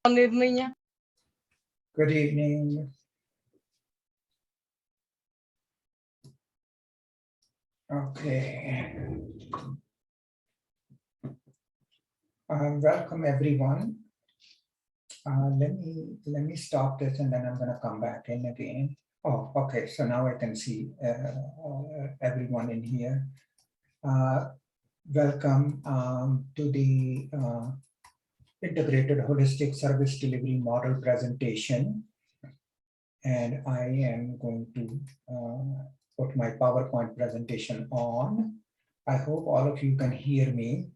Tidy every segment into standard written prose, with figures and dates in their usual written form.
निर्णय. Good evening. Okay. Welcome everyone. Let me stop this and then I'm going to come back in again. Oh, okay. So now I can see everyone in here. Welcome to the Integrated Holistic Service Delivery Model presentation. And I am going to put my PowerPoint presentation on. I hope all of you can hear me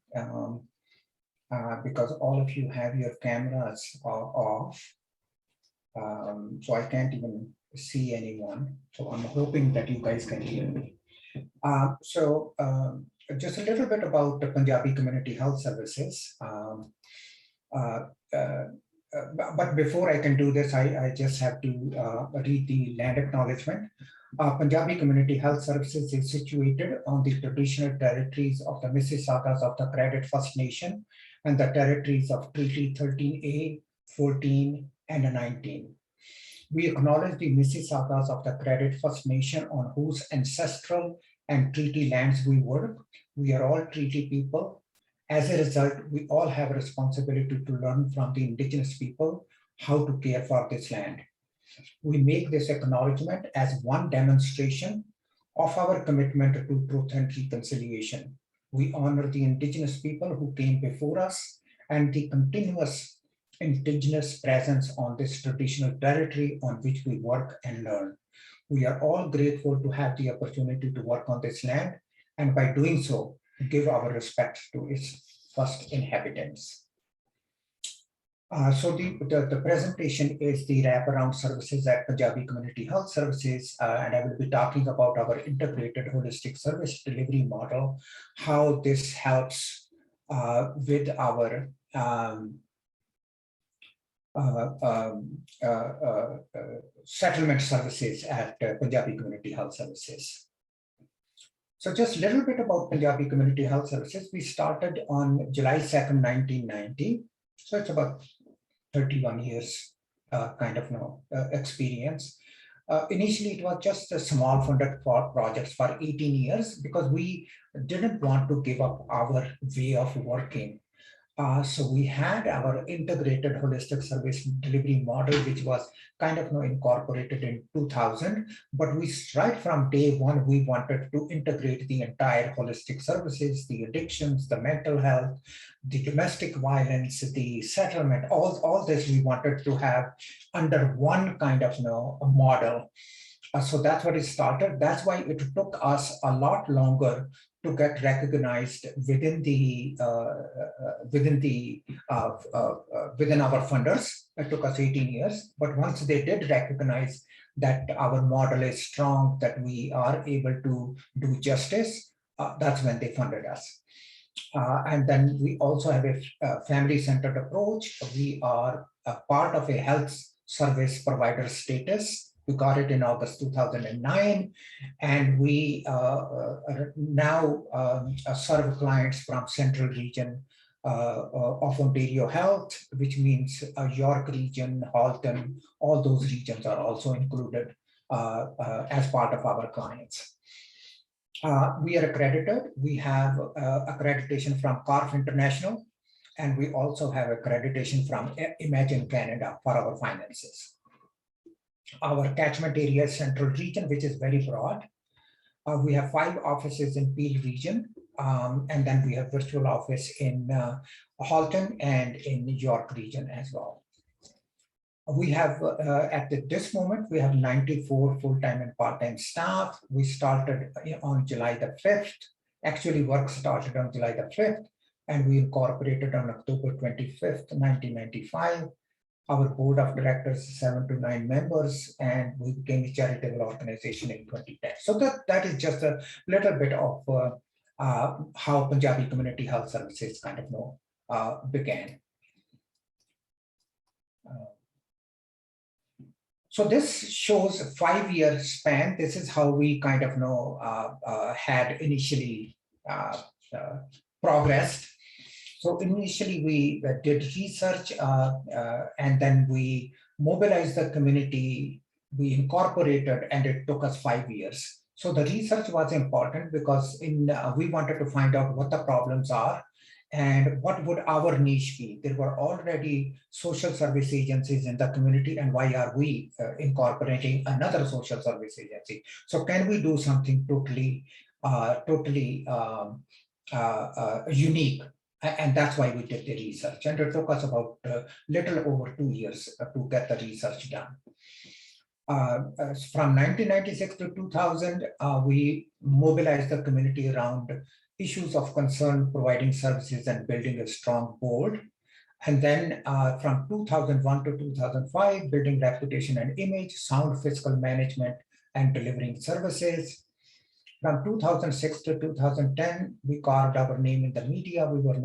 because all of you have your cameras off. So I can't even see anyone. So I'm hoping that you guys can hear me. Just a little bit about the Punjabi Community Health Services. But before I can do this, I just have to read the land acknowledgement. Punjabi Community Health Services is situated on the traditional territories of the Mississaugas of the Credit First Nation and the territories of Treaty 13A, 14, and 19. We acknowledge the Mississaugas of the Credit First Nation on whose ancestral and treaty lands we work. We are all treaty people. As a result, we all have a responsibility to learn from the indigenous people how to care for this land. We make this acknowledgement as one demonstration of our commitment to truth and reconciliation. We honor the indigenous people who came before us and the continuous indigenous presence on this traditional territory on which we work and learn. We are all grateful to have the opportunity to work on this land, and by doing so, give our respect to its first inhabitants. So the presentation is the wraparound services at Punjabi Community Health Services, and I will be talking about our integrated holistic service delivery model, how this helps with our settlement services at Punjabi Community Health Services. So just a little bit about Punjabi Community Health Services. We started on July 2nd, 1990. So it's about 31 years experience. Initially, it was just a small funded projects for 18 years because we didn't want to give up our way of working. So we had our integrated holistic service delivery model, which was incorporated in 2000. But we right from day one, we wanted to integrate the entire holistic services, the addictions, the mental health, the domestic violence, the settlement, all this we wanted to have under one a model. So that's what it started. That's why it took us a lot longer to get recognized within our funders. It took us 18 years, but once they did recognize that our model is strong, that we are able to do justice, that's when they funded us. And then we also have a family-centered approach. We are a part of a health service provider status. We got it in August 2009, and we now serve clients from Central Region of Ontario Health, which means York Region, Halton, all those regions are also included as part of our clients. We are accredited. We have accreditation from CARF International, and we also have accreditation from Imagine Canada for our finances. Our catchment area is Central Region, which is very broad. We have 5 offices in Peel Region, and then we have virtual office in Halton and in York Region as well. We have, at this moment, we have 94 full-time and part-time staff. We started on July the 5th. Actually, work started on July the 5th, and we incorporated on October 25th, 1995. Our board of directors is 7 to 9 members, and we became a charitable organization in 2010. So that is just a little bit of how Punjabi Community Health Services began. So this shows a 5-year span. This is how we had initially progressed. So initially we did research and then we mobilized the community, we incorporated, and it took us 5 years. So the research was important because we wanted to find out what the problems are and what would our niche be. There were already social service agencies in the community, and why are we incorporating another social service agency? So can we do something totally unique? And that's why we did the research. And it took us about little over 2 years to get the research done. From 1996 to 2000, we mobilized the community around issues of concern, providing services and building a strong board. And then from 2001 to 2005, building reputation and image, sound fiscal management, and delivering services. From 2006 to 2010, we carved our name in the media. We were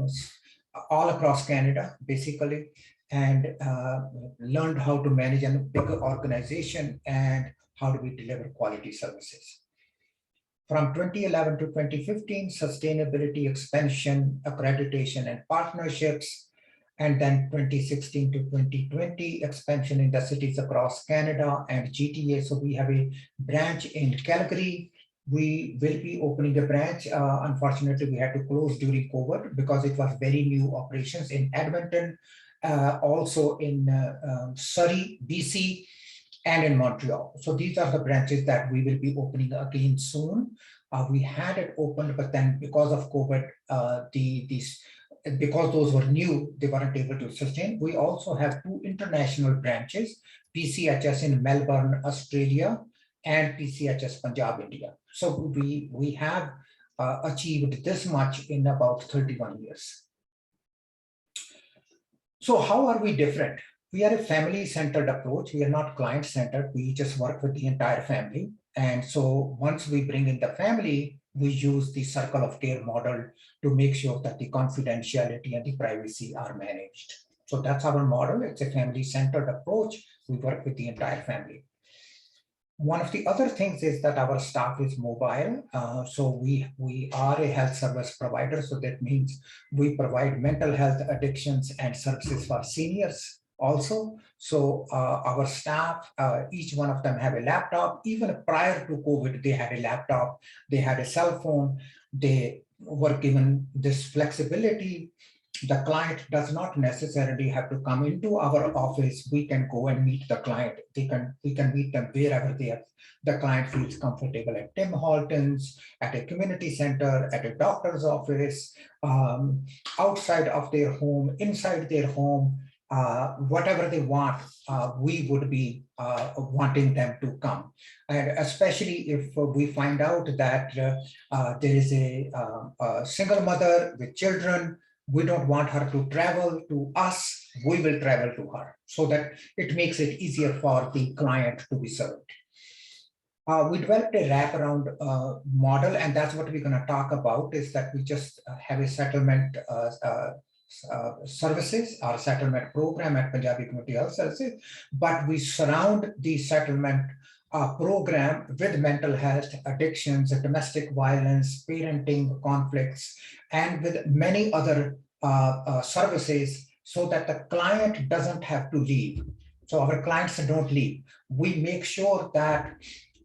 all across Canada, basically, and learned how to manage a bigger organization and how do we deliver quality services. From 2011 to 2015, sustainability, expansion, accreditation, and partnerships. And then 2016 to 2020, expansion in the cities across Canada and GTA. So we have a branch in Calgary. We will be opening a branch. Unfortunately, we had to close during COVID because it was very new operations in Edmonton, also in Surrey, BC, and in Montreal. So these are the branches that we will be opening again soon. We had it opened, but then because of COVID, because those were new, they weren't able to sustain. We also have 2 international branches, PCHS in Melbourne, Australia, and PCHS Punjab, India. So we have achieved this much in about 31 years. So how are we different? We are a family-centered approach. We are not client-centered. We just work with the entire family. And so once we bring in the family, we use the circle of care model to make sure that the confidentiality and the privacy are managed. So that's our model. It's a family-centered approach. We work with the entire family. One of the other things is that our staff is mobile. So we are a health service provider. So that means we provide mental health, addictions, and services for seniors also. So our staff, each one of them have a laptop. Even prior to COVID, they had a laptop, they had a cell phone, they were given this flexibility. The client does not necessarily have to come into our office. We can go and meet the client. We can meet them wherever the client feels comfortable, at Tim Hortons, at a community center, at a doctor's office, outside of their home, inside their home, whatever they want, we would be wanting them to come. And especially if we find out that there is a single mother with children, we don't want her to travel to us, we will travel to her, so that it makes it easier for the client to be served. We developed a wraparound model, and that's what we're going to talk about, is that we just have a settlement services, our settlement program at Punjabi Community Health Services, but we surround the settlement program with mental health, addictions, domestic violence, parenting conflicts, and with many other services, so that the client doesn't have to leave. So our clients don't leave. We make sure that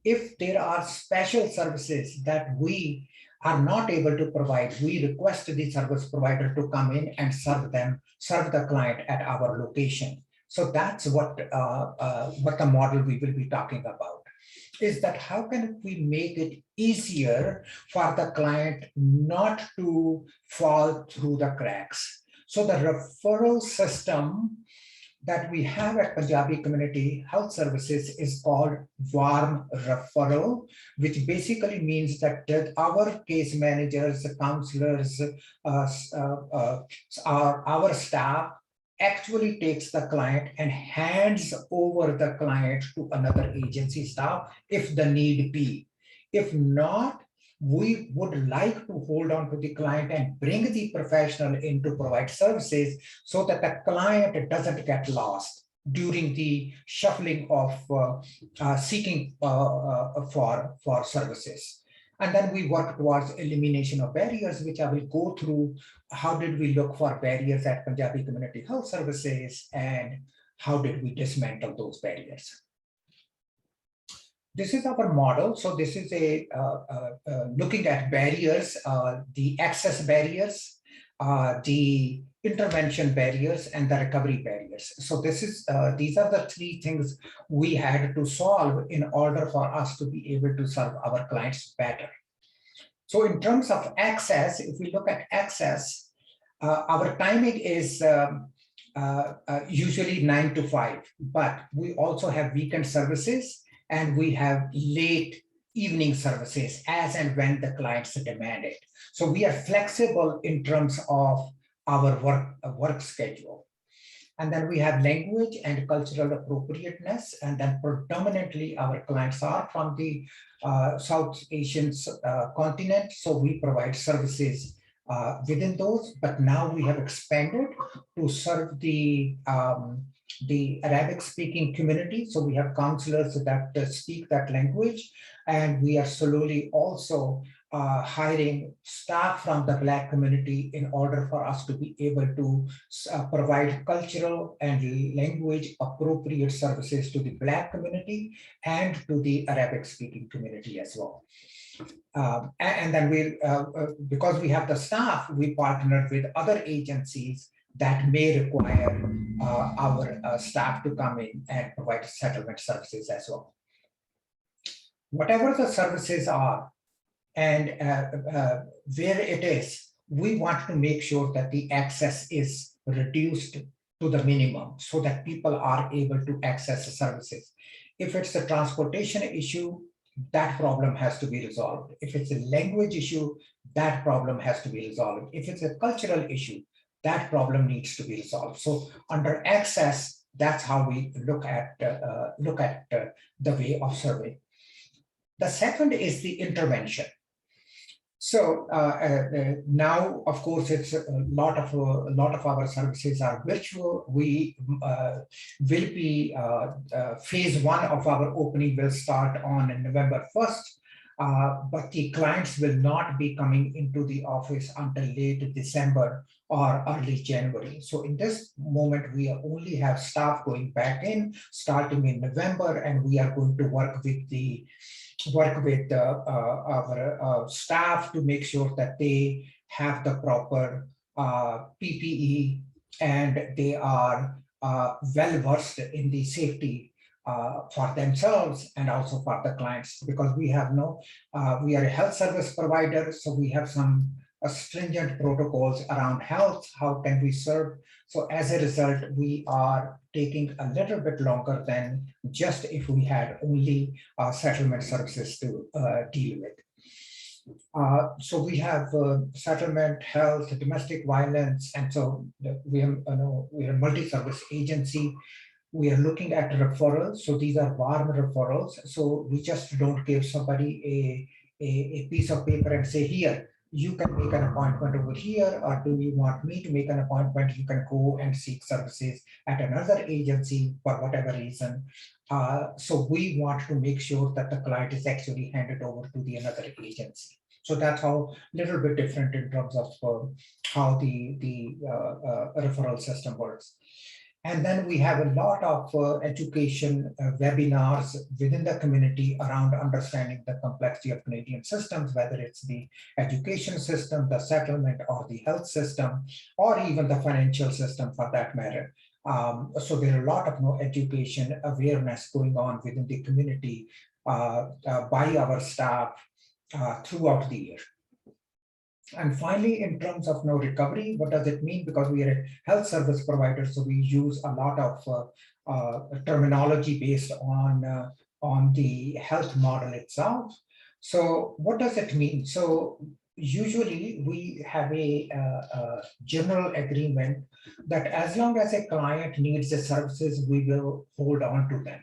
if there are special services that we are not able to provide, we request the service provider to come in and serve the client at our location. So that's what the model we will be talking about, is that how can we make it easier for the client not to fall through the cracks. So the referral system that we have at Punjabi Community Health Services is called warm referral, which basically means that our case managers, counselors, our staff actually takes the client and hands over the client to another agency staff if the need be. If not, we would like to hold on to the client and bring the professional in to provide services so that the client doesn't get lost during the shuffling of seeking for services. And then we work towards elimination of barriers, which I will go through. How did we look for barriers at Punjabi Community Health Services, and how did we dismantle those barriers? This is our model. So this is looking at barriers, the access barriers, the intervention barriers, and the recovery barriers. So these are the three things we had to solve in order for us to be able to serve our clients better. So in terms of access, if we look at access, our timing is usually 9 to 5, but we also have weekend services and we have late evening services as and when the clients demand it. So we are flexible in terms of our work schedule. And then we have language and cultural appropriateness. And then predominantly our clients are from the South Asian continent. So we provide services within those, but now we have expanded to serve the Arabic speaking community. So we have counselors that speak that language, and we are slowly also hiring staff from the Black community in order for us to be able to provide cultural and language appropriate services to the Black community and to the Arabic speaking community as well. And then because we have the staff, we partner with other agencies that may require our staff to come in and provide settlement services as well. Whatever the services are and where it is, we want to make sure that the access is reduced to the minimum so that people are able to access the services. If it's a transportation issue, that problem has to be resolved. If it's a language issue, that problem has to be resolved. If it's a cultural issue, that problem needs to be resolved. So under access, that's how we look at the way of serving. The second is the intervention. So now, of course, it's a lot of our services are virtual. We will be phase one of our opening will start on November 1st, but the clients will not be coming into the office until late December or early January. So in this moment, we only have staff going back in starting in November, and we are going to work with our staff to make sure that they have the proper PPE and they are well versed in the safety for themselves and also for the clients, because we have we are a health service provider, so we have some stringent protocols around health. How can we serve? So as a result, we are taking a little bit longer than just if we had only settlement services to deal with. So we have settlement, health, domestic violence, and so we are a multi-service agency. We are looking at referrals. So these are warm referrals. So we just don't give somebody a piece of paper and say, here, you can make an appointment over here, or do you want me to make an appointment? You can go and seek services at another agency for whatever reason. So we want to make sure that the client is actually handed over to the another agency. So that's how a little bit different in terms of how the referral system works. And then we have a lot of education webinars within the community around understanding the complexity of Canadian systems, whether it's the education system, the settlement, or the health system, or even the financial system for that matter. So there are a lot of education awareness going on within the community by our staff throughout the year. And finally, in terms of recovery, what does it mean? Because we are a health service provider, so we use a lot of terminology based on the health model itself. So what does it mean? So usually we have a general agreement that as long as a client needs the services, we will hold on to them.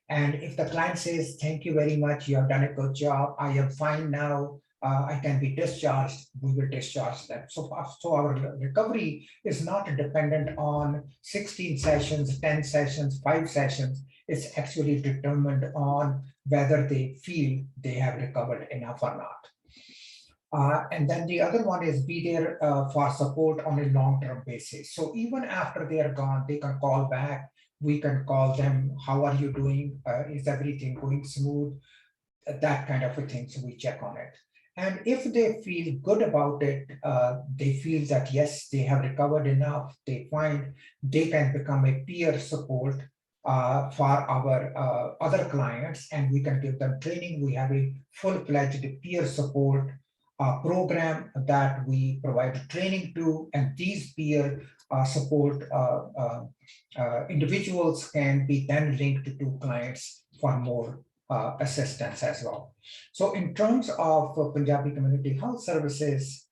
And if the client says, thank you very much, you have done a good job, I am fine now, I can be discharged, we will discharge them. So our recovery is not dependent on 16 sessions, 10 sessions, 5 sessions. is actually determined on whether they feel they have recovered enough or not. And then the other one is be there for support on a long-term basis. So even after they are gone, they can call back. We can call them, how are you doing? Is everything going smooth? That kind of a thing, so we check on it. And if they feel good about it, they feel that yes, they have recovered enough, they find they can become a peer support for our other clients, and we can give them training. We have a full-fledged peer support program that we provide training to, and these peer support individuals can be then linked to clients for more assistance as well. So in terms of Punjabi Community Health Services,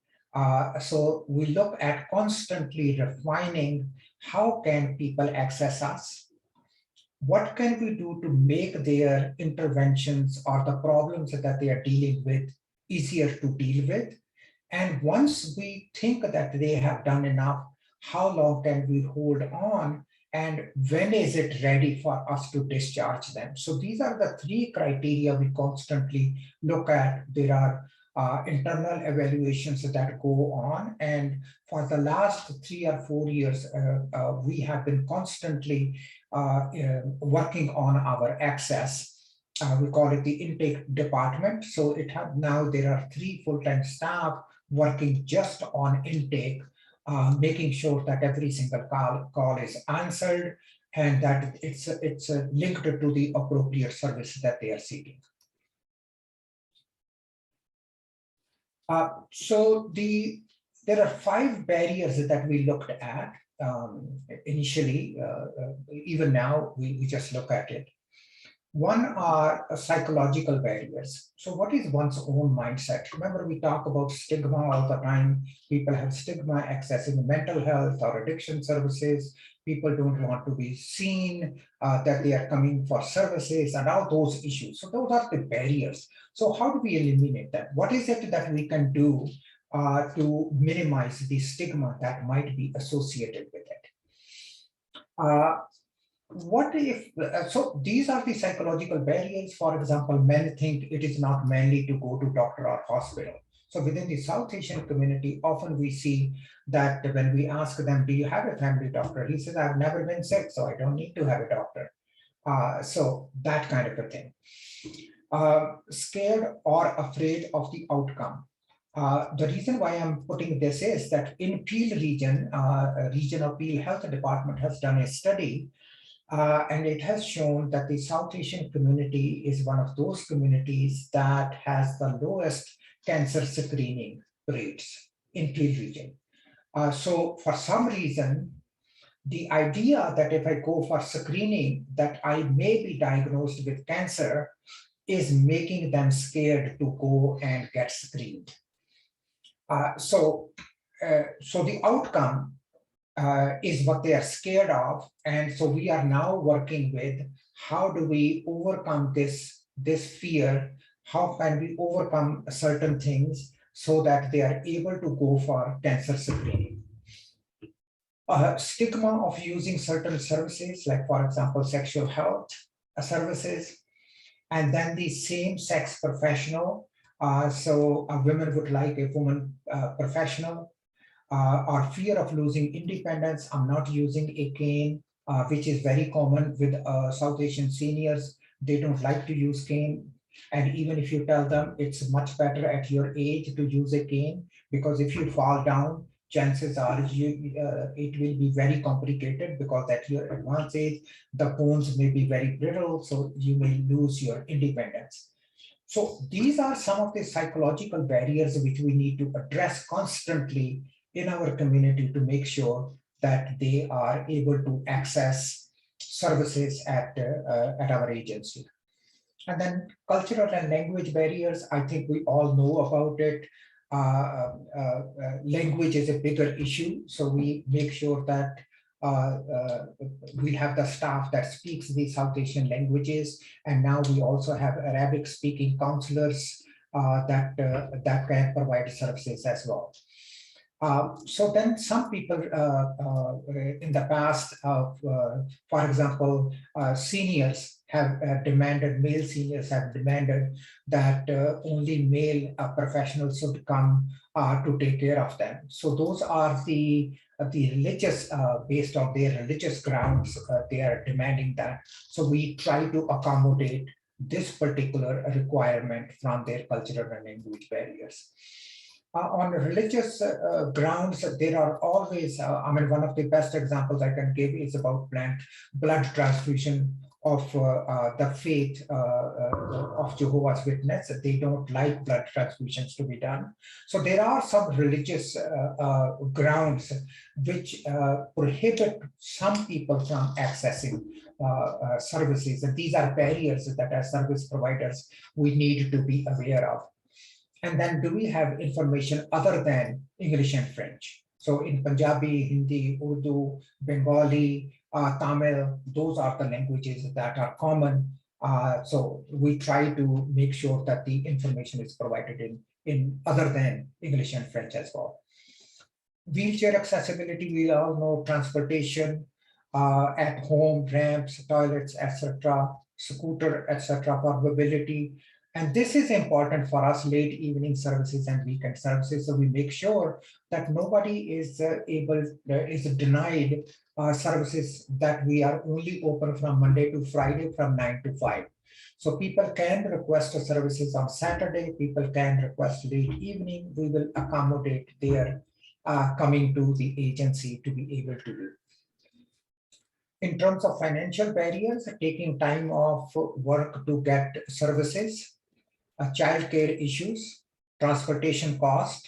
so we look at constantly refining how can people access us, what can we do to make their interventions or the problems that they are dealing with easier to deal with. And once we think that they have done enough, how long can we hold on, and when is it ready for us to discharge them? So these are the three criteria we constantly look at. There are internal evaluations that go on, and for the last 3 or 4 years, we have been constantly working on our access. We call it the intake department. So now there are 3 full-time staff working just on intake, making sure that every single call is answered and that it's linked to the appropriate service that they are seeking. So there are 5 barriers that we looked at initially. Even now, we just look at it. One are psychological barriers. So what is one's own mindset? Remember, we talk about stigma all the time. People have stigma accessing mental health or addiction services. People don't want to be seen, that they are coming for services and all those issues. So those are the barriers. So how do we eliminate that? What is it that we can do to minimize the stigma that might be associated with it? What if, so these are the psychological barriers. For example, men think it is not manly to go to doctor or hospital. So within the South Asian community, often we see that when we ask them, do you have a family doctor? He says, I've never been sick, so I don't need to have a doctor. So that kind of a thing. Scared or afraid of the outcome. The reason why I'm putting this is that in Peel region, region of Peel Health Department has done a study, and it has shown that the South Asian community is one of those communities that has the lowest cancer screening rates in Peel region. So for some reason, the idea that if I go for screening, that I may be diagnosed with cancer is making them scared to go and get screened. So the outcome is what they are scared of. And so we are now working with how do we overcome this fear? How can we overcome certain things so that they are able to go for cancer screening? Stigma of using certain services, like for example, sexual health services, and then the same-sex professional. So a woman would like a woman professional. Or fear of losing independence. I'm not using a cane, which is very common with South Asian seniors. They don't like to use cane. And even if you tell them it's much better at your age to use a cane, because if you fall down, chances are it will be very complicated, because at your advanced age, the bones may be very brittle, so you may lose your independence. So these are some of the psychological barriers which we need to address constantly in our community to make sure that they are able to access services at our agency. And then cultural and language barriers, I think we all know about it. Language is a bigger issue, so we make sure that we have the staff that speaks the South Asian languages, and now we also have Arabic speaking counselors that can provide services as well. So then some people in the past, for example, seniors have demanded, male seniors have demanded that only male professionals should come to take care of them. So those are the religious, based on their religious grounds, they are demanding that. So we try to accommodate this particular requirement from their cultural and language barriers. On religious grounds, there are always, I mean, one of the best examples I can give is about blood transfusion of the faith of Jehovah's Witness. They don't like blood transfusions to be done. So there are some religious grounds which prohibit some people from accessing services. And these are barriers that as service providers, we need to be aware of. And then do we have information other than English and French? So in Punjabi, Hindi, Urdu, Bengali, Tamil, those are the languages that are common. So we try to make sure that the information is provided in other than English and French as well. Wheelchair accessibility, we all know transportation, at home, ramps, toilets, etc., scooter, etc., for mobility. And this is important for us late evening services and weekend services. So we make sure that nobody is is denied services, that we are only open from Monday to Friday from 9 to 5. So people can request services on Saturday, people can request late evening. We will accommodate their coming to the agency to be able to do. In terms of financial barriers, taking time off work to get services, childcare issues, transportation cost,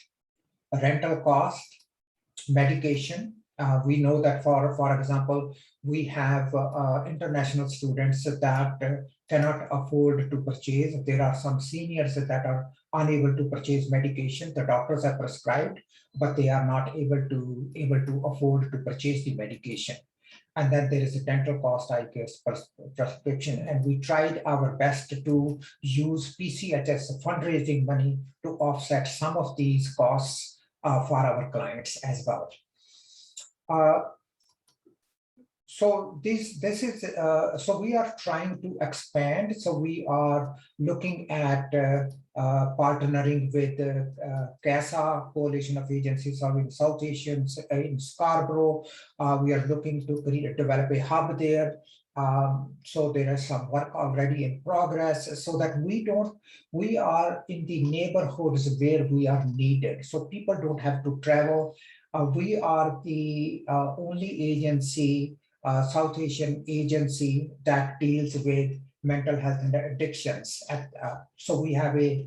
rental cost, medication. We know that for example, we have international students that cannot afford to purchase. There are some seniors that are unable to purchase medication. The doctors have prescribed, but they are not able to afford to purchase the medication. And then there is a dental cost, I guess, prescription. And we tried our best to use PCHS fundraising money to offset some of these costs for our clients as well. So this is so we are trying to expand. So we are looking at partnering with CASA, Coalition of Agencies Serving South Asians in Scarborough. We are looking to develop a hub there. So there is some work already in progress, so that we are in the neighborhoods where we are needed. So people don't have to travel. We are the only agency, South Asian agency, that deals with mental health and addictions. So we have a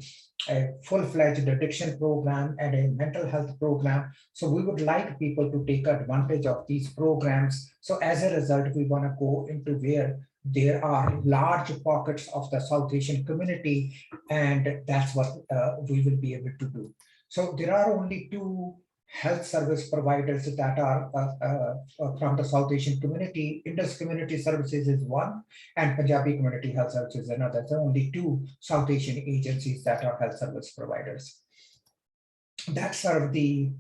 full-fledged addiction program and a mental health program. So we would like people to take advantage of these programs. So as a result, we want to go into where there are large pockets of the South Asian community, and that's what we will be able to do. So there are only two health service providers that are from the South Asian community. Indus Community Services is one, and Punjabi Community Health Services is another. There are only two South Asian agencies that are health service providers that serve the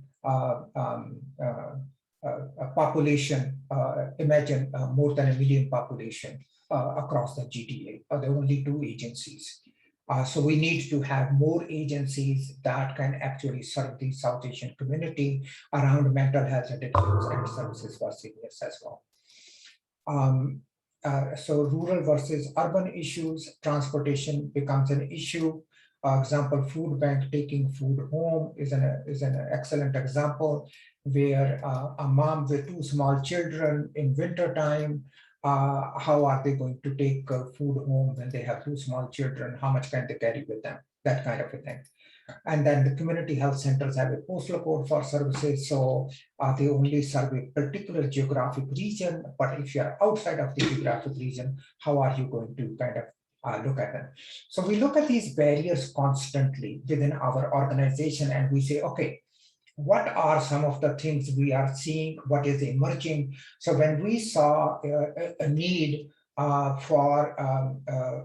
population. Imagine more than 1 million population across the GTA. There are only two agencies. So we need to have more agencies that can actually serve the South Asian community around mental health addictions and services for seniors as well. So rural versus urban issues, transportation becomes an issue. Example, food bank taking food home is an excellent example, where a mom with 2 small children in winter time, how are they going to take food home when they have 2 small children? How much can they carry with them? That kind of a thing. And then the community health centers have a postal code for services. So they only serve a particular geographic region. But if you are outside of the geographic region, how are you going to kind of look at them? So we look at these barriers constantly within our organization, and we say, okay, what are some of the things we are seeing? What is emerging? So when we saw a need for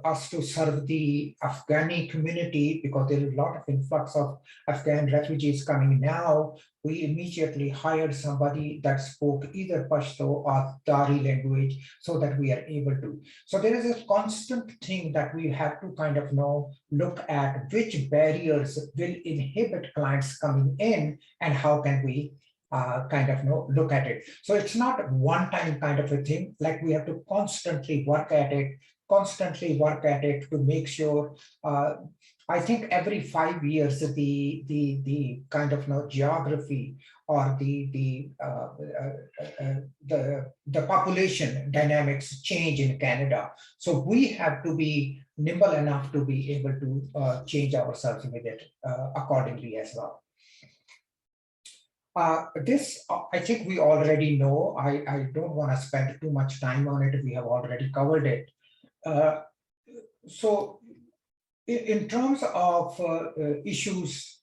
us to serve the Afghani community, because there is a lot of influx of Afghan refugees coming now. We immediately hired somebody that spoke either Pashto or Dari language so that we are able to. So there is a constant thing that we have to kind of look at which barriers will inhibit clients coming in and how can we kind of look at it. So it's not one-time kind of a thing. Like we have to constantly work at it to make sure. I think every 5 years, the kind of geography or the population dynamics change in Canada. So we have to be nimble enough to be able to change ourselves with it accordingly as well. This, I think we already know. I don't want to spend too much time on it. We have already covered it. So in terms of issues,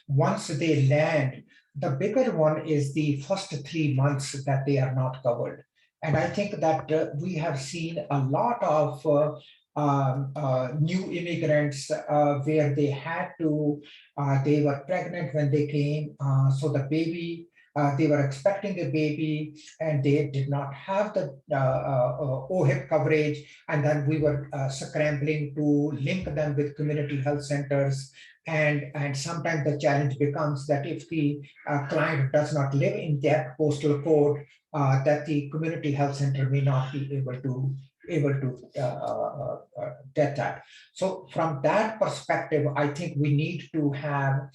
once they land, the bigger one is the first 3 months that they are not covered. And I think that we have seen a lot of new immigrants where they had to, they were pregnant when they came, so the baby, they were expecting a baby and they did not have the OHIP coverage. And then we were scrambling to link them with community health centers. And sometimes the challenge becomes that if the client does not live in that postal code, that the community health center may not be able to get that. So from that perspective, I think we need to have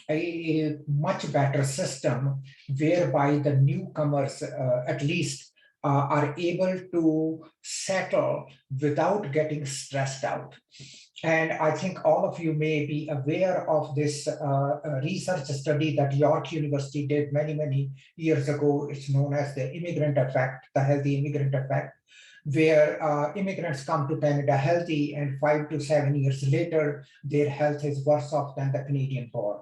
a much better system whereby the newcomers at least are able to settle without getting stressed out. And I think all of you may be aware of this research study that York University did many years ago. It's known as the immigrant effect, the healthy immigrant effect, where immigrants come to Canada healthy and 5 to 7 years later, their health is worse off than the Canadian born.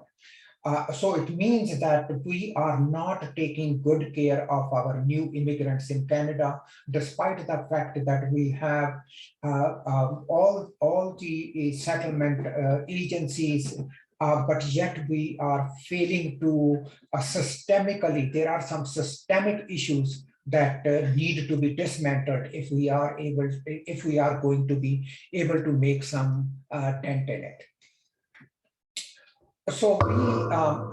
So it means that we are not taking good care of our new immigrants in Canada, despite the fact that we have all the settlement agencies, but yet we are failing to systemically, there are some systemic issues that need to be dismantled if we are going to be able to make some dent in it. So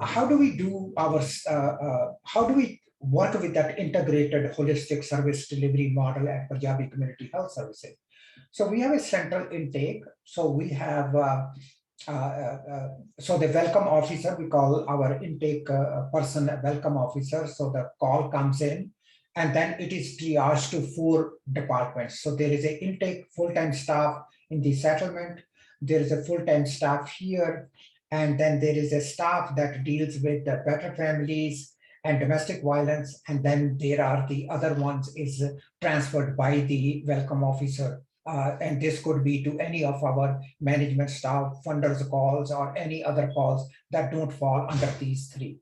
how do we do our, how do we work with that integrated holistic service delivery model at Punjabi Community Health Services? So we have a central intake. So we have, so the welcome officer, we call our intake person a welcome officer. So the call comes in and then it is triaged to 4 departments. So there is an intake full-time staff in the settlement. There is a full-time staff here. And then there is a staff that deals with the better families and domestic violence. And then there are the other ones is transferred by the welcome officer. And this could be to any of our management staff, funders calls, or any other calls that don't fall under these 3.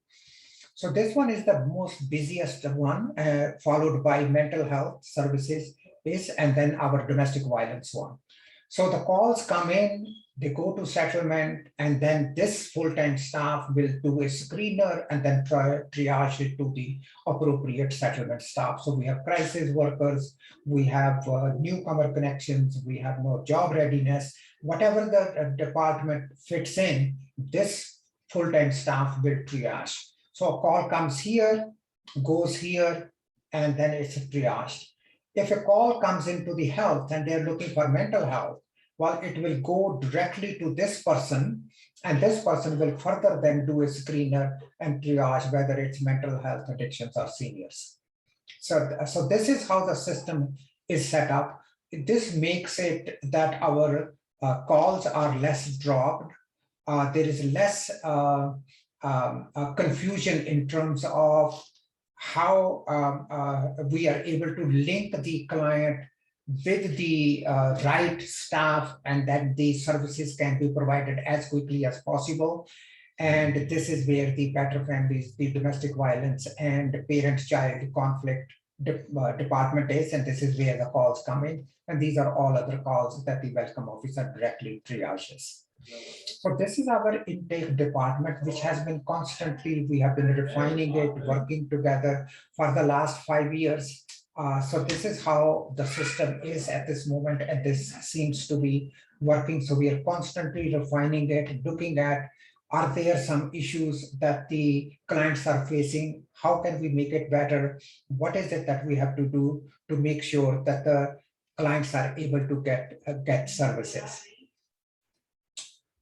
So this one is the most busiest one, followed by mental health services and then our domestic violence one. So the calls come in, they go to settlement, and then this full-time staff will do a screener and then triage it to the appropriate settlement staff. So we have crisis workers, we have newcomer connections, we have no job readiness, whatever the department fits in, this full-time staff will triage. So a call comes here, goes here, and then it's triaged. If a call comes into the health and they're looking for mental health, well, it will go directly to this person, and this person will further then do a screener and triage whether it's mental health, addictions, or seniors. So this is how the system is set up. This makes it that our calls are less dropped. There is less confusion in terms of how we are able to link the client with the right staff, and that the services can be provided as quickly as possible. And this is where the better families, the domestic violence, and parent-child conflict department is, and this is where the calls come in. And these are all other calls that the welcome officer directly triages. So this is our intake department, which has been constantly, we have been refining it, working together for the last 5 years. So this is how the system is at this moment, and this seems to be working. So we are constantly refining it, looking at, are there some issues that the clients are facing? How can we make it better? What is it that we have to do to make sure that the clients are able to get services?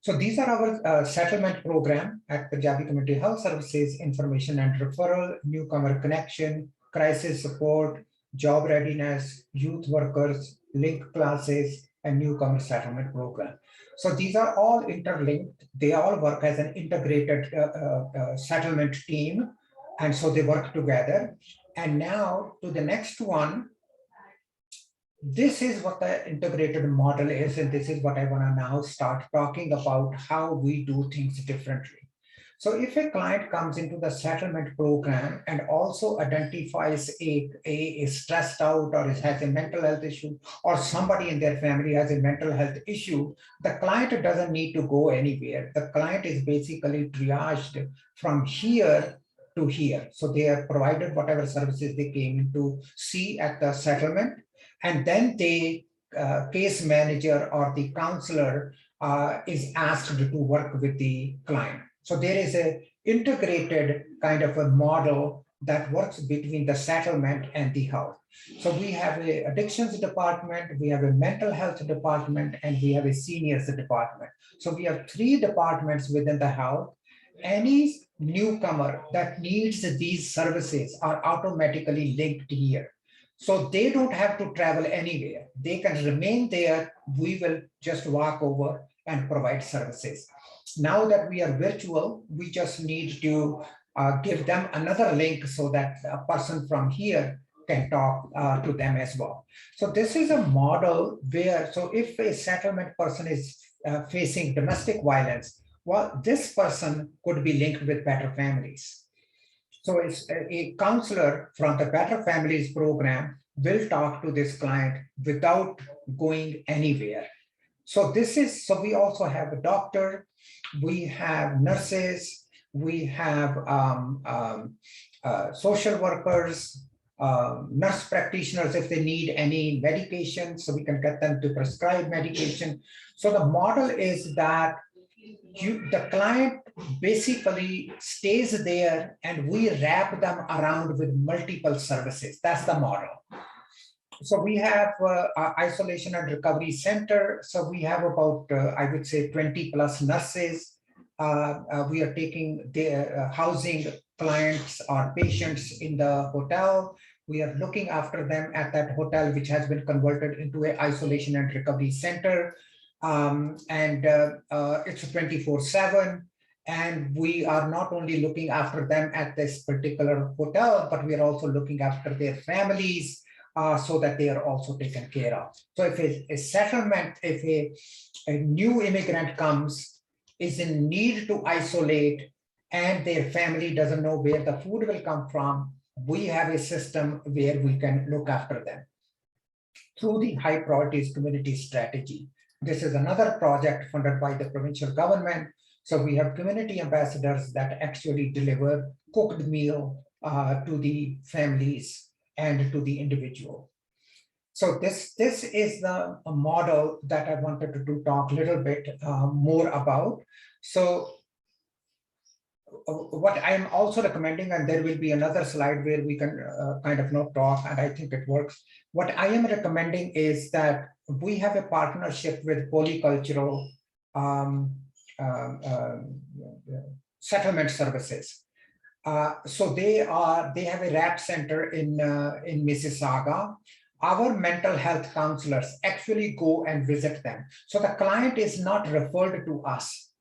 So these are our settlement program at Punjabi Community Health Services: information and referral, newcomer connection, crisis support, job readiness, youth workers, link classes, and newcomer settlement program. So these are all interlinked. They all work as an integrated settlement team. And so they work together. And now to the next one. This is what the integrated model is, and this is what I want to now start talking about, how we do things differently. So if a client comes into the settlement program and also identifies a stressed out or has a mental health issue, or somebody in their family has a mental health issue, the client doesn't need to go anywhere. The client is basically triaged from here to here. So they are provided whatever services they came to see at the settlement, and then the case manager or the counselor is asked to work with the client. So there is an integrated kind of a model that works between the settlement and the health. So we have an addictions department, we have a mental health department, and we have a seniors department. So we have 3 departments within the health. Any newcomer that needs these services are automatically linked here. So they don't have to travel anywhere. They can remain there. We will just walk over and provide services. Now that we are virtual, we just need to give them another link so that a person from here can talk to them as well. So this is a model where, so if a settlement person is facing domestic violence, well, this person could be linked with Better Families. So it's a counselor from the Better Families program will talk to this client without going anywhere. So so we also have a doctor, we have nurses, we have social workers, nurse practitioners if they need any medication, so we can get them to prescribe medication. So the model is that the client basically stays there and we wrap them around with multiple services. That's the model. So we have isolation and recovery center. So we have about, I would say 20 plus nurses. We are taking the housing clients or patients in the hotel. We are looking after them at that hotel, which has been converted into an isolation and recovery center. It's 24/7. And we are not only looking after them at this particular hotel, but we are also looking after their families so that they are also taken care of. So if a settlement, if a new immigrant comes, is in need to isolate, and their family doesn't know where the food will come from, we have a system where we can look after them through the high priorities community strategy. This is another project funded by the provincial government. So we have community ambassadors that actually deliver cooked meal to the families and to the individual. So this is the model that I wanted to talk a little bit more about. So what I'm also recommending, and there will be another slide where we can kind of not talk, and I think it works. What I am recommending is that we have a partnership with polycultural settlement services. So they have a RAP center in Mississauga. Our mental health counselors actually go and visit them. So the client is not referred to us.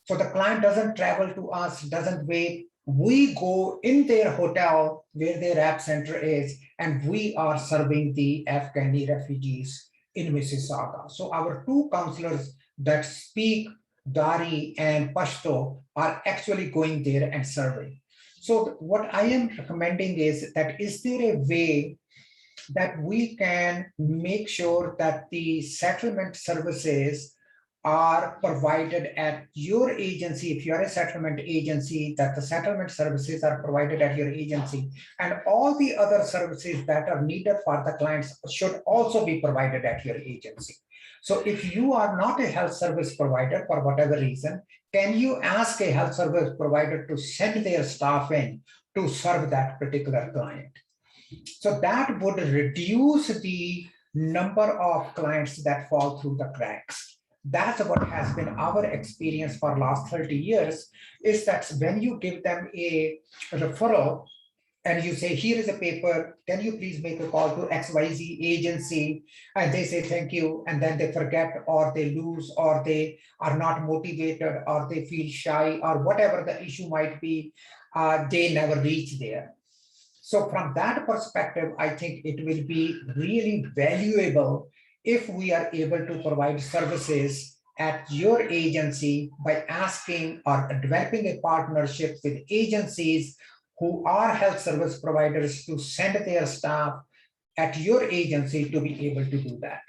So the client doesn't travel to us, doesn't wait. We go in their hotel where their RAP center is, and we are serving the Afghani refugees in Mississauga. So our 2 counselors that speak Dari and Pashto are actually going there and serving. So what I am recommending is there a way that we can make sure that the settlement services are provided at your agency. If you're a settlement agency, that the settlement services are provided at your agency, and all the other services that are needed for the clients should also be provided at your agency. So if you are not a health service provider for whatever reason, can you ask a health service provider to send their staff in to serve that particular client? So that would reduce the number of clients that fall through the cracks. That's what has been our experience for last 30 years, is that when you give them a referral and you say, here is a paper, can you please make a call to XYZ agency? And they say, thank you. And then they forget, or they lose, or they are not motivated, or they feel shy, or whatever the issue might be, they never reach there. So from that perspective, I think it will be really valuable if we are able to provide services at your agency by asking or developing a partnership with agencies who are health service providers to send their staff at your agency to be able to do that.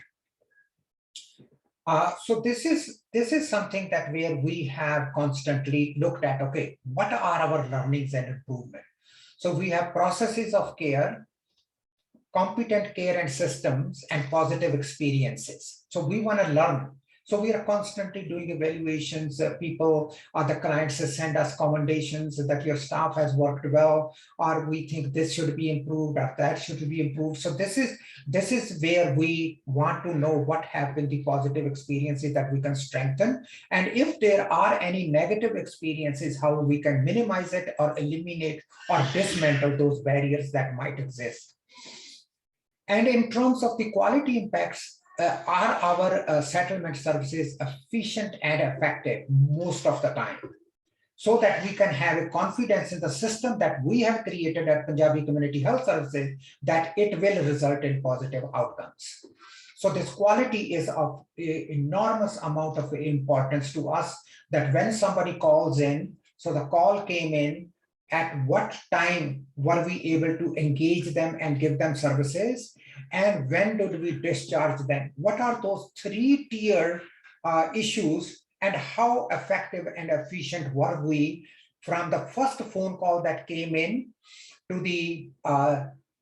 So this is something that where we have constantly looked at, okay, what are our learnings and improvement? So we have processes of care, competent care and systems, and positive experiences. So we want to learn. So we are constantly doing evaluations. People, the clients send us commendations that your staff has worked well, or we think this should be improved, or that should be improved. So this is where we want to know what have been the positive experiences that we can strengthen. And if there are any negative experiences, how we can minimize it or eliminate or dismantle those barriers that might exist. And in terms of the quality impacts, are our settlement services efficient and effective most of the time, so that we can have a confidence in the system that we have created at Punjabi Community Health Services, that it will result in positive outcomes. So this quality is of enormous amount of importance to us, that when somebody calls in, so the call came in, at what time were we able to engage them and give them services, and when did we discharge them? What are those three-tier issues, and how effective and efficient were we from the first phone call that came in to the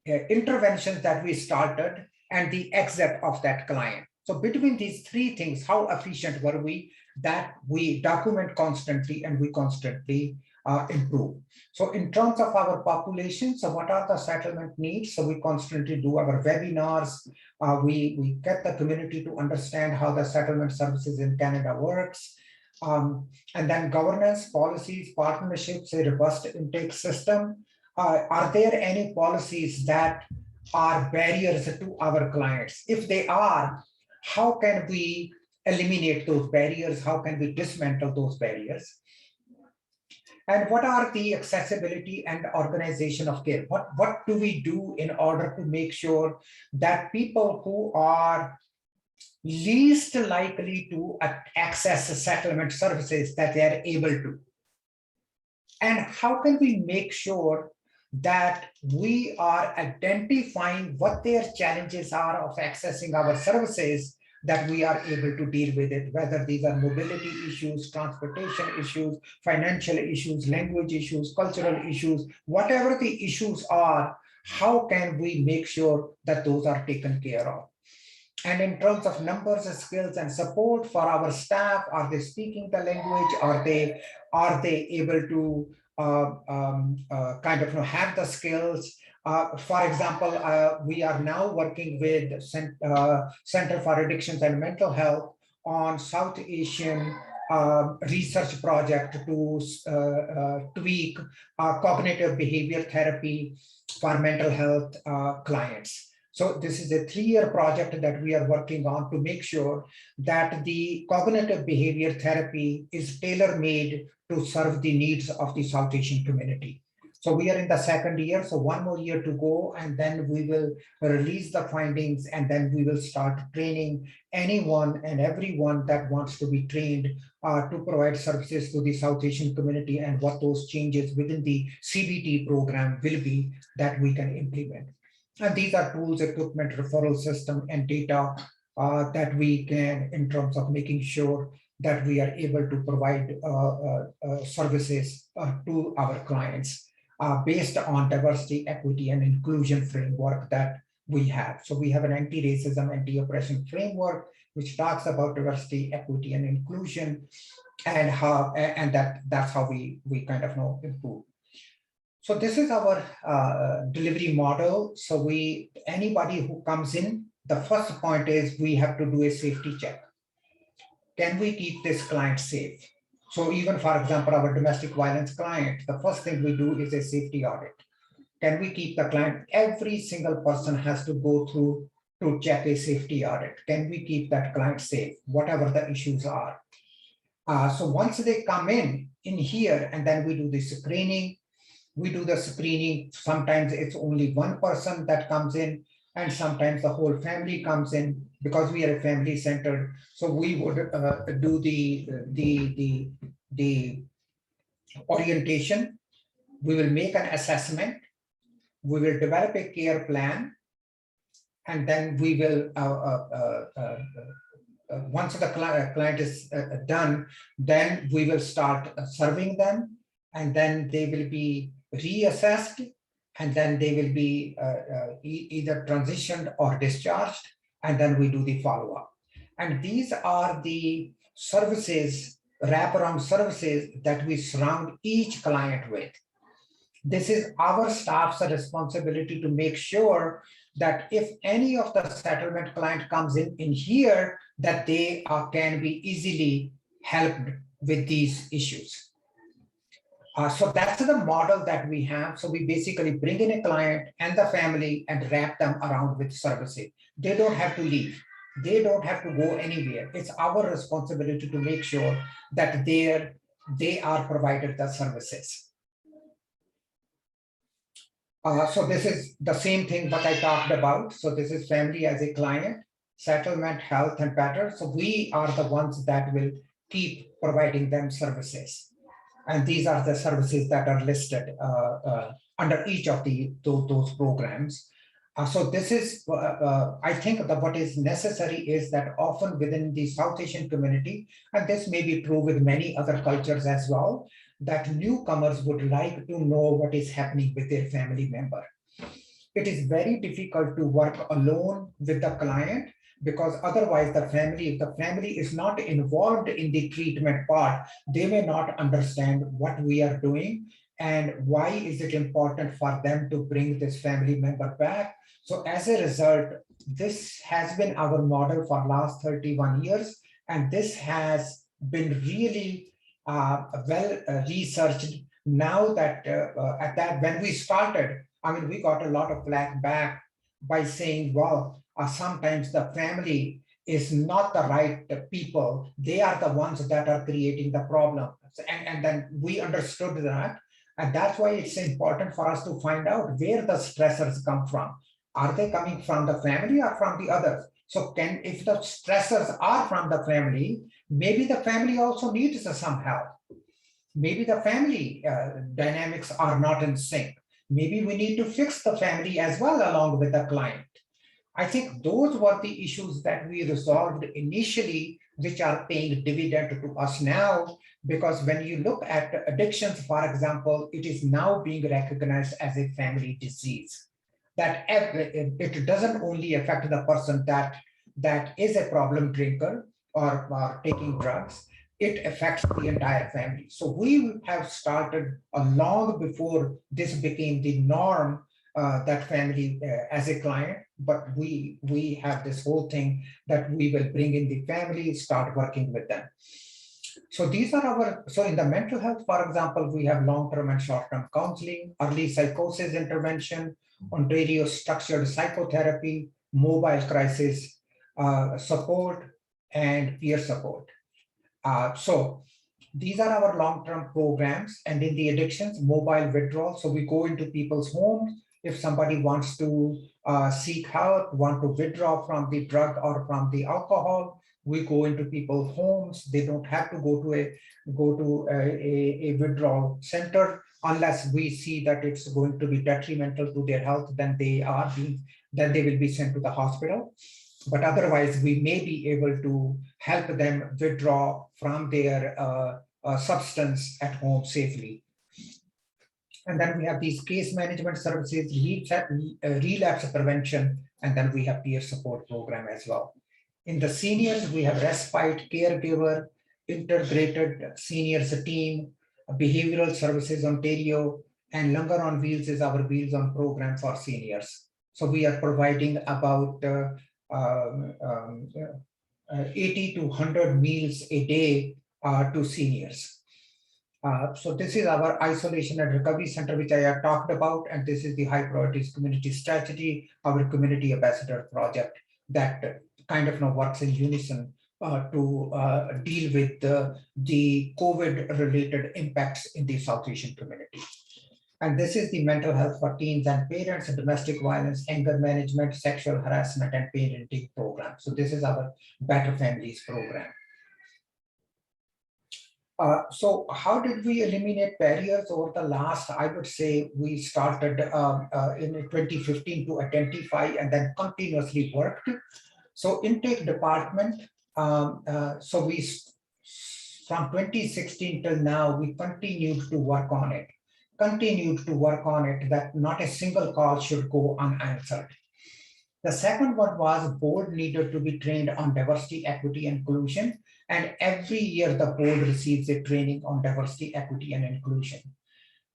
interventions that we started and the exit of that client? So between these three things, how efficient were we? That we document constantly, and we constantly improve. So in terms of our population, so what are the settlement needs? So we constantly do our webinars. We get the community to understand how the settlement services in Canada works. And then governance, policies, partnerships, a robust intake system. Are there any policies that are barriers to our clients? If they are, how can we eliminate those barriers? How can we dismantle those barriers? And what are the accessibility and organization of care? What do we do in order to make sure that people who are least likely to access settlement services, that they are able to? And how can we make sure that we are identifying what their challenges are of accessing our services, that we are able to deal with it, whether these are mobility issues, transportation issues, financial issues, language issues, cultural issues, whatever the issues are, how can we make sure that those are taken care of? And in terms of numbers, skills, and support for our staff, are they speaking the language? Are they able to kind of have the skills? For example, we are now working with Center for Addictions and Mental Health on South Asian research project to tweak cognitive behavior therapy for mental health clients. So this is a 3-year project that we are working on to make sure that the cognitive behavior therapy is tailor-made to serve the needs of the South Asian community. So we are in the second year, so one more year to go, and then we will release the findings, and then we will start training anyone and everyone that wants to be trained to provide services to the South Asian community, and what those changes within the CBT program will be that we can implement. And these are tools, equipment, referral system, and data that we can, in terms of making sure that we are able to provide services to our clients based on diversity, equity, and inclusion framework that we have. So we have an anti-racism, anti-oppression framework, which talks about diversity, equity, and inclusion, and how, and that's how we kind of know improve. So this is our delivery model. So anybody who comes in, the first point is we have to do a safety check. Can we keep this client safe? So even, for example, our domestic violence client, the first thing we do is a safety audit. Can we keep the client? Every single person has to go through to check a safety audit. Can we keep that client safe, whatever the issues are? So once they come in here, and then we do the screening. We do the screening. Sometimes it's only one person that comes in, and sometimes the whole family comes in, because we are family centered. So we would do the orientation. We will make an assessment. We will develop a care plan, and then we will once the client is done, then we will start serving them, and then they will be reassessed, and then they will be either transitioned or discharged, and then we do the follow-up. And these are the services, wraparound services, that we surround each client with. This is our staff's responsibility to make sure that if any of the settlement client comes in here, that they can be easily helped with these issues. So that's the model that we have. So we basically bring in a client and the family and wrap them around with services. They don't have to leave. They don't have to go anywhere. It's our responsibility to make sure that they are provided the services. So this is the same thing what I talked about. So this is family as a client, settlement, health, and better. So we are the ones that will keep providing them services. And these are the services that are listed under each of those programs. So this is, I think that what is necessary is that often within the South Asian community, and this may be true with many other cultures as well, that newcomers would like to know what is happening with their family member. It is very difficult to work alone with the client, because otherwise if the family is not involved in the treatment part, they may not understand what we are doing and why is it important for them to bring this family member back. So as a result, this has been our model for last 31 years, and this has been really well researched. Now that when we started, I mean, we got a lot of flack back by saying, well, sometimes the family is not the right people. They are the ones that are creating the problem. And then we understood that. And that's why it's important for us to find out where the stressors come from. Are they coming from the family or from the others? So if the stressors are from the family, maybe the family also needs some help. Maybe the family dynamics are not in sync. Maybe we need to fix the family as well along with the client. I think those were the issues that we resolved initially, which are paying dividend to us now, because when you look at addictions, for example, it is now being recognized as a family disease. That it doesn't only affect the person that is a problem drinker or taking drugs, it affects the entire family. So we have started long before this became the norm, that family as a client, but we have this whole thing that we will bring in the family, start working with them. So these are so in the mental health, for example, we have long-term and short-term counseling, early psychosis intervention, Ontario structured psychotherapy, mobile crisis support, and peer support. So These are our long-term programs, and in the addictions, mobile withdrawal. So we go into people's homes. If somebody wants to seek help, want to withdraw from the drug or from the alcohol, we go into people's homes. They don't have to go to a withdrawal center unless we see that it's going to be detrimental to their health. Then they will be sent to the hospital. But otherwise, we may be able to help them withdraw from their substance at home safely. And then we have these case management services, relapse prevention, and then we have peer support program as well. In the seniors, we have respite caregiver, integrated seniors team, behavioral services Ontario, and Langar on Wheels is our Wheels on program for seniors. So we are providing about 80 to 100 meals a day to seniors. So this is our isolation and recovery center, which I have talked about, and this is the high priorities community strategy, our community ambassador project that kind of works in unison to deal with the COVID-related impacts in the South Asian community. And this is the mental health for teens and parents, domestic violence, anger management, sexual harassment, and parenting program. So this is our Better Families program. So how did we eliminate barriers over the last, I would say we started in 2015 to identify and then continuously worked. So intake department, so we, from 2016 till now, we continued to work on it, that not a single call should go unanswered. The second one was board needed to be trained on diversity, equity, and inclusion. And every year the board receives a training on diversity, equity, and inclusion.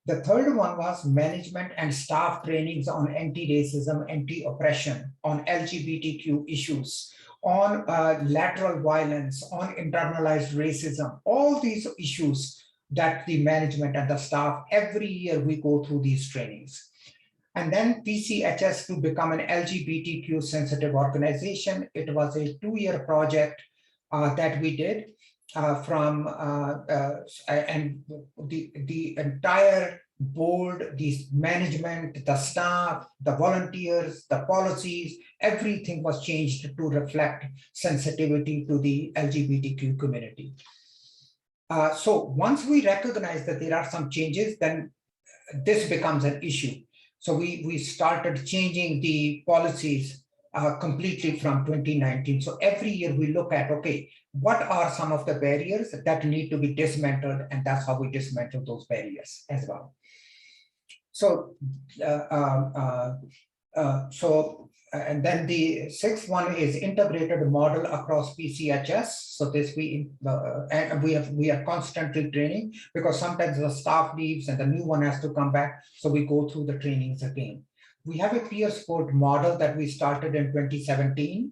The third one was management and staff trainings on anti-racism, anti-oppression, on LGBTQ issues, on lateral violence, on internalized racism, all these issues that the management and the staff, every year we go through these trainings. And then PCHS to become an LGBTQ sensitive organization. It was a 2-year project that we did and the entire board, the management, the staff, the volunteers, the policies, everything was changed to reflect sensitivity to the LGBTQ community. So once we recognize that there are some changes, then this becomes an issue. So we started changing the policies completely from 2019. So every year we look at, okay, what are some of the barriers that need to be dismantled? And that's how we dismantle those barriers as well. So, and then the sixth one is integrated model across PCHS. So this and we are constantly training, because sometimes the staff leaves and the new one has to come back. So we go through the trainings again. We have a peer support model that we started in 2017.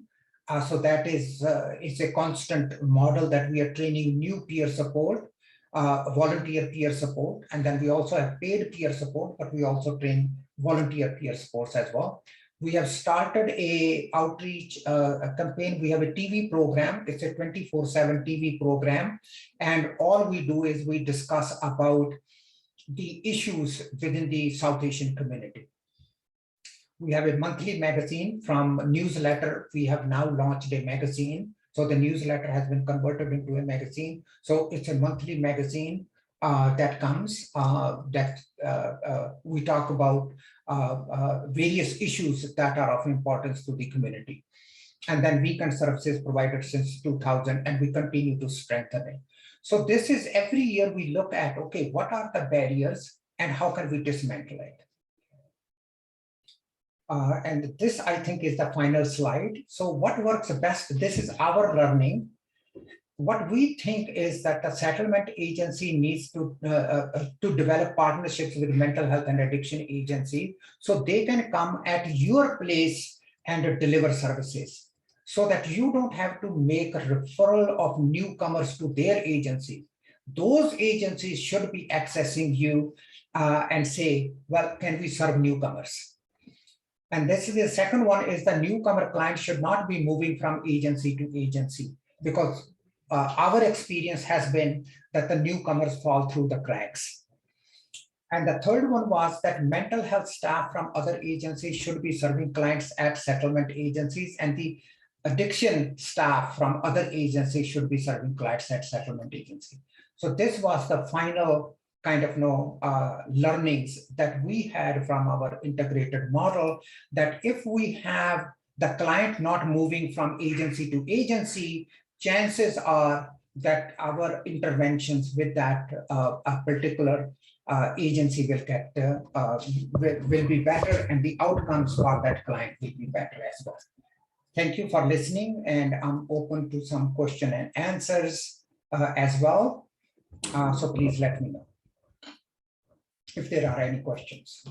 So that is it's a constant model that we are training new peer support, volunteer peer support, and then we also have paid peer support, but we also train volunteer peer supports as well. We have started a outreach campaign. We have a TV program. It's a 24/7 TV program. And all we do is we discuss about the issues within the South Asian community. We have a monthly magazine from newsletter. We have now launched a magazine. So the newsletter has been converted into a magazine. So it's a monthly magazine that comes we talk about various issues that are of importance to the community. And then weekend services provided since 2000, and we continue to strengthen it. So this is every year we look at, okay, what are the barriers and how can we dismantle it? And this, I think, is the final slide. So what works best? This is our learning. What we think is that the settlement agency needs to develop partnerships with mental health and addiction agency, so they can come at your place and deliver services, so that you don't have to make a referral of newcomers to their agency. Those agencies should be accessing you and say, well, can we serve newcomers? And this is the second one, is the newcomer client should not be moving from agency to agency, because our experience has been that the newcomers fall through the cracks. And the third one was that mental health staff from other agencies should be serving clients at settlement agencies, and the addiction staff from other agencies should be serving clients at settlement agency. So this was the final kind of learnings that we had from our integrated model, that if we have the client not moving from agency to agency, chances are that our interventions with that a particular agency will be better, and the outcomes for that client will be better as well. Thank you for listening, and I'm open to some question and answers as well. So please let me know if there are any questions.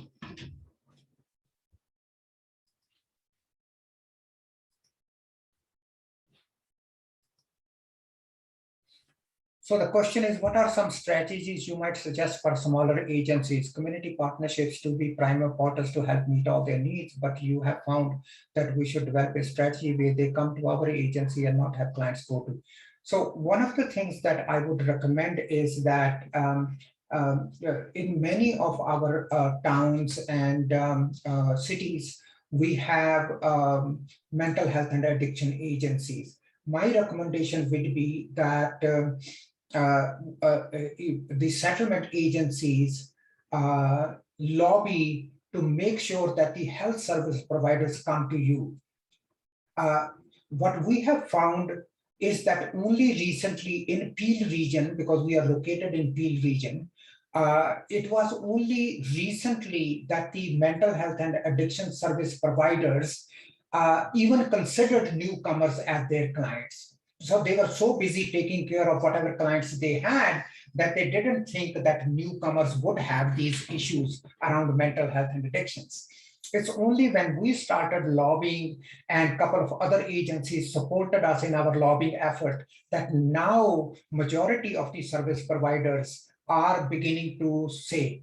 So the question is, what are some strategies you might suggest for smaller agencies, community partnerships to be prime portals to help meet all their needs, but you have found that we should develop a strategy where they come to our agency and not have clients go to. So one of the things that I would recommend is that in many of our towns and cities, we have mental health and addiction agencies. My recommendation would be that the settlement agencies lobby to make sure that the health service providers come to you. What we have found is that only recently in Peel region, because we are located in Peel region, it was only recently that the mental health and addiction service providers even considered newcomers as their clients. So they were so busy taking care of whatever clients they had that they didn't think that newcomers would have these issues around mental health and addictions. It's only when we started lobbying and a couple of other agencies supported us in our lobbying effort that now majority of the service providers are beginning to say,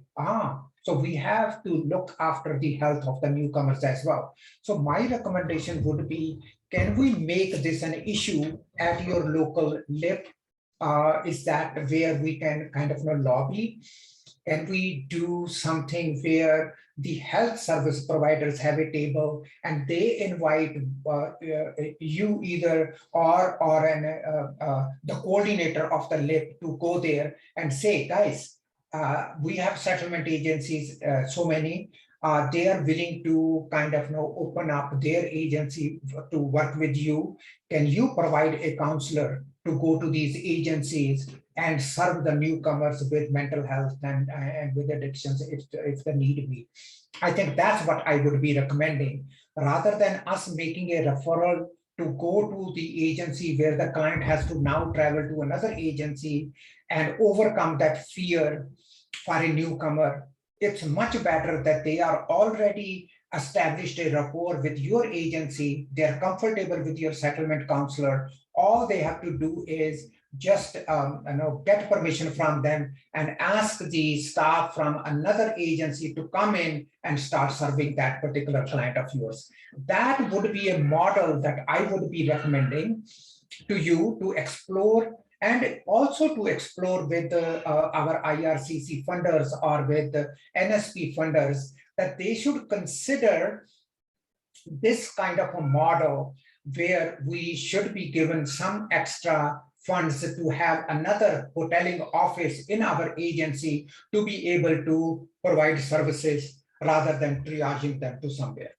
so we have to look after the health of the newcomers as well. So my recommendation would be, can we make this an issue at your local LIP? Is that where we can kind of lobby? Can we do something where the health service providers have a table and they invite you either or the coordinator of the LIP to go there and say, guys, we have settlement agencies, so many. They are willing to kind of open up their agency to work with you. Can you provide a counselor to go to these agencies and serve the newcomers with mental health and with addictions if the need be? I think that's what I would be recommending, rather than us making a referral to go to the agency where the client has to now travel to another agency and overcome that fear for a newcomer. It's much better that they are already established a rapport with your agency. They're comfortable with your settlement counselor. All they have to do is just get permission from them and ask the staff from another agency to come in and start serving that particular client of yours. That would be a model that I would be recommending to you to explore, and also to explore with our IRCC funders or with the NSP funders, that they should consider this kind of a model where we should be given some extra funds to have another hoteling office in our agency to be able to provide services rather than triaging them to somewhere.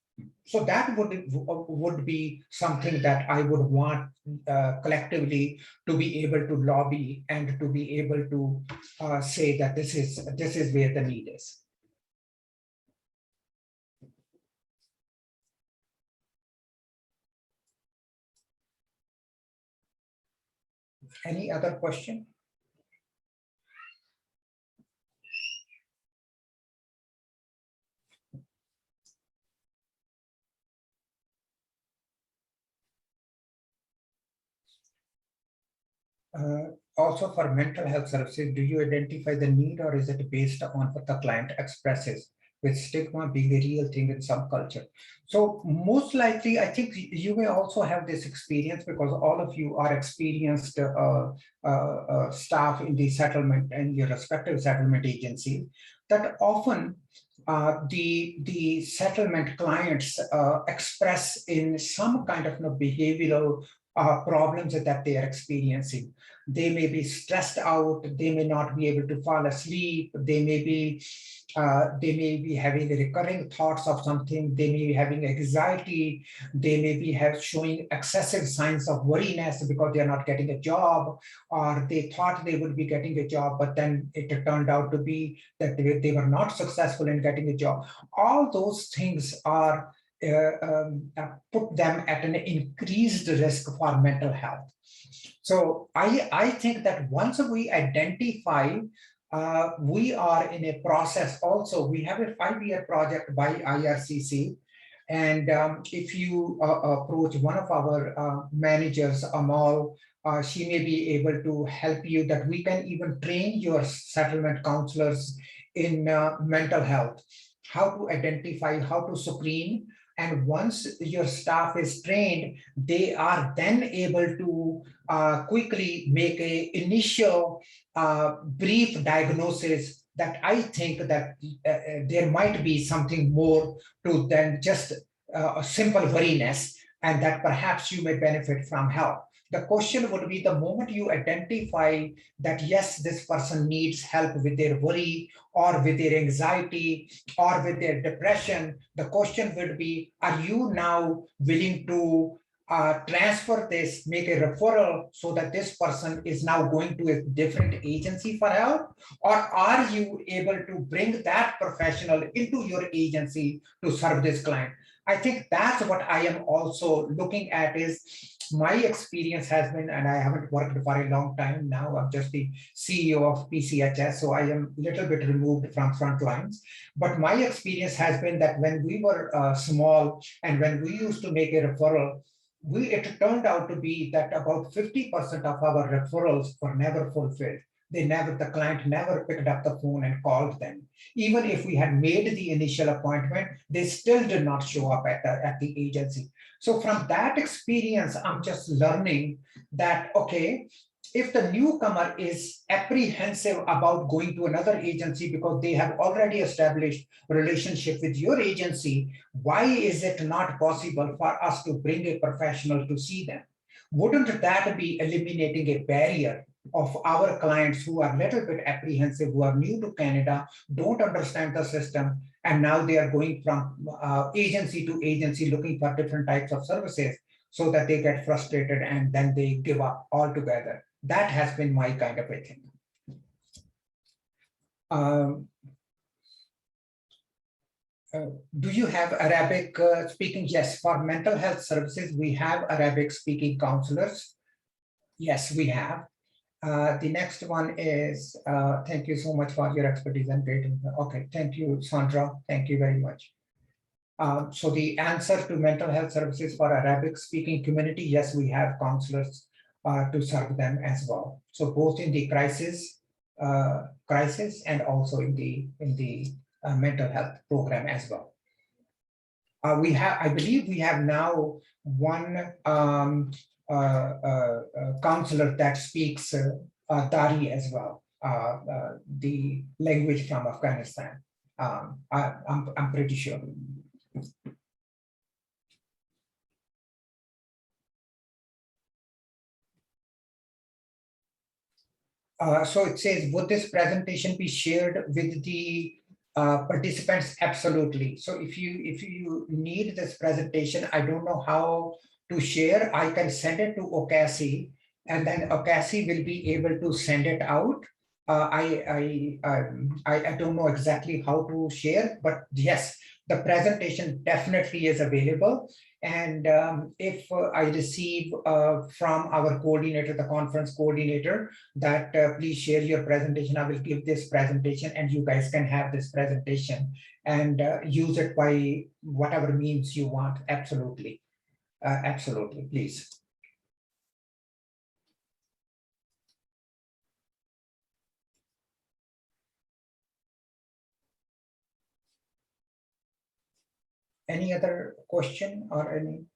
So that would be something that I would want collectively to be able to lobby and to be able to say that this is where the need is. Any other question? Also for mental health services, do you identify the need or is it based on what the client expresses? with stigma being a real thing in some culture. So most likely, I think you may also have this experience because all of you are experienced staff in the settlement and your respective settlement agency, that often the settlement clients express in some kind of behavioral problems that they are experiencing. They may be stressed out, they may not be able to fall asleep, they may be having recurring thoughts of something, they may be having anxiety, they may be showing excessive signs of worriness because they are not getting a job, or they thought they would be getting a job, but then it turned out to be that they were not successful in getting a job. All those things are put them at an increased risk for mental health. So I think that once we identify, we are in a process also. We have a 5-year project by IRCC. And if you approach one of our managers, Amal, she may be able to help you that we can even train your settlement counselors in mental health, how to identify, how to screen. And once your staff is trained, they are then able to quickly make a initial brief diagnosis that I think that there might be something more to than just a simple worriness, and that perhaps you may benefit from help. The question would be, the moment you identify that, yes, this person needs help with their worry or with their anxiety or with their depression, the question would be, are you now willing to transfer this, make a referral so that this person is now going to a different agency for help? Or are you able to bring that professional into your agency to serve this client? I think that's what I am also looking at. Is my experience has been, and I haven't worked for a long time now, I'm just the CEO of PCHS, so I am a little bit removed from front lines. But my experience has been that when we were small and when we used to make a referral, it turned out to be that about 50% of our referrals were never fulfilled. The client never picked up the phone and called them. Even if we had made the initial appointment, they still did not show up at the agency. So from that experience, I'm just learning that, okay, if the newcomer is apprehensive about going to another agency because they have already established a relationship with your agency, why is it not possible for us to bring a professional to see them? Wouldn't that be eliminating a barrier of our clients who are a little bit apprehensive, who are new to Canada, don't understand the system, and now they are going from agency to agency looking for different types of services, so that they get frustrated and then they give up altogether? That has been my kind of a thing. Do you have Arabic speaking? Yes, for mental health services, we have Arabic speaking counselors. Yes, we have. The next one is, thank you so much for your expertise and great. Okay, thank you, Sandra. Thank you very much. So the answer to mental health services for Arabic speaking community, yes, we have counselors to serve them as well. So both in the crisis and also in the mental health program as well. I believe we have now one counselor that speaks Dari as well, the language from Afghanistan. I'm pretty sure. So it says, would this presentation be shared with the participants? Absolutely. So if you need this presentation, I don't know how to share. I can send it to Ocasi, and then Ocasi will be able to send it out. I don't know exactly how to share, but yes, the presentation definitely is available. And if I receive from our coordinator, the conference coordinator, that please share your presentation, I will give this presentation and you guys can have this presentation and use it by whatever means you want. Absolutely. Absolutely, please. Any other question or any?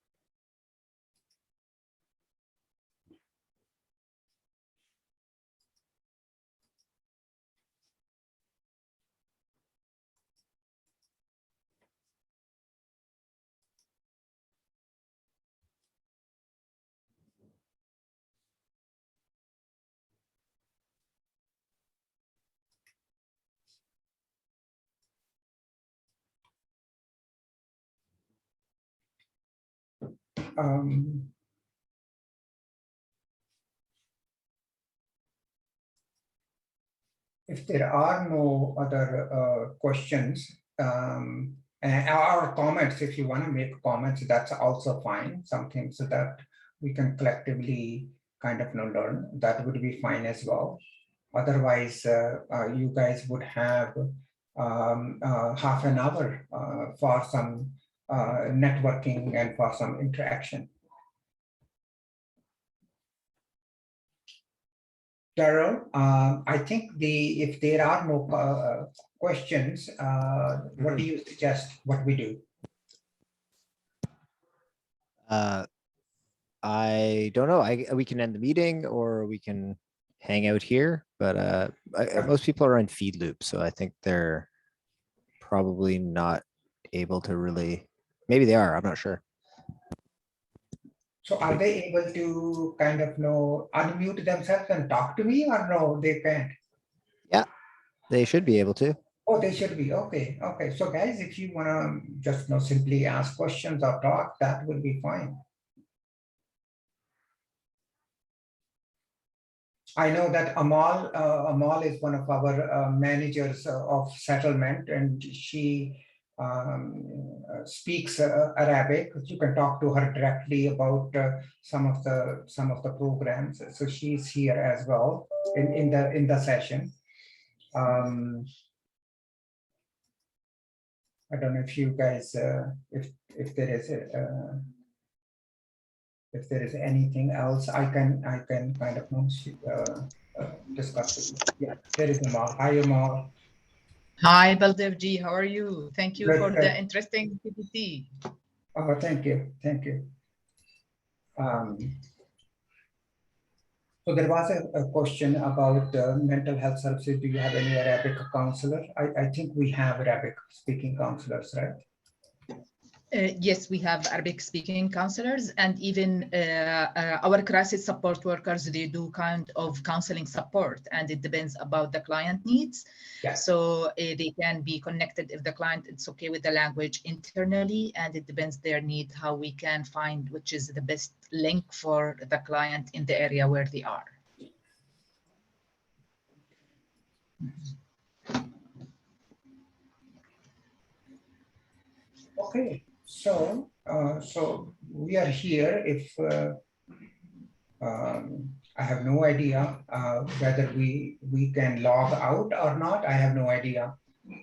If there are no other questions or comments, if you want to make comments, that's also fine. Something so that we can collectively kind of learn, that would be fine as well. Otherwise, you guys would have half an hour for some networking and for some interaction. Carol, I think if there are no questions, what do you suggest what we do? I don't know. We can end the meeting or we can hang out here, but most people are in feed loop, so I think they're probably not able to really. Maybe they are. I'm not sure. So are they able to kind of unmute themselves and talk to me, or no, they can't? Yeah, they should be able to. Oh, they should be. Okay. Okay. So guys, if you want to just simply ask questions or talk, that will be fine. I know that Amal is one of our managers of settlement, and she speaks Arabic. You can talk to her directly about some of the programs. So she's here as well in the session. I don't know if you guys if there is anything else I can kind of discuss with you. Yeah, there is Amal. Hi, Amal. Hi, Baldevji. How are you? Thank you Good, for good. the interesting PPT. Oh, thank you. Thank you. So there was a question about mental health services. Do you have any Arabic counselor? I think we have Arabic speaking counselors, right? Yes, we have Arabic speaking counselors, and even our crisis support workers, they do kind of counseling support, and it depends about the client needs. Yeah. So they can be connected if the client is okay with the language internally, and it depends their need, how we can find which is the best link for the client in the area where they are. Okay. So, so we are here. If I have no idea whether we can log out or not. I have no idea,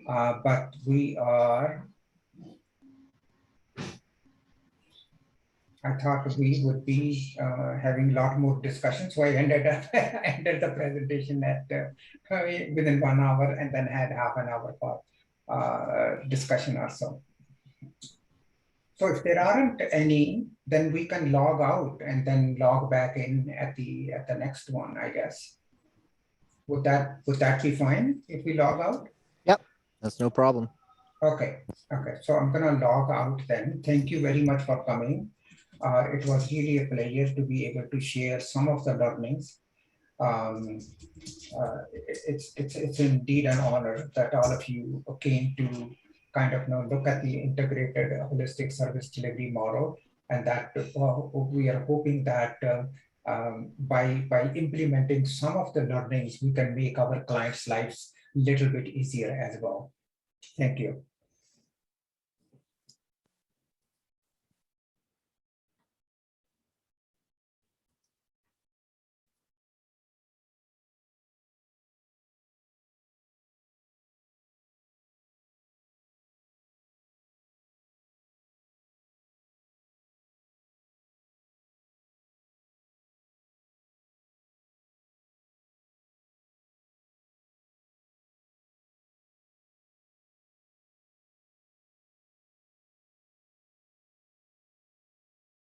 but we are. I thought we would be having a lot more discussion, so I ended the presentation at within 1 hour, and then had half an hour for discussion or so. So if there aren't any, then we can log out and then log back in at the next one, I guess. Would that be fine if we log out? Yep, that's no problem. Okay. Okay. So I'm gonna log out then. Thank you very much for coming. It was really a pleasure to be able to share some of the learnings. It's indeed an honor that all of you came to kind of look at the integrated holistic service delivery model, and that we are hoping that by implementing some of the learnings, we can make our clients' lives a little bit easier as well. Thank you.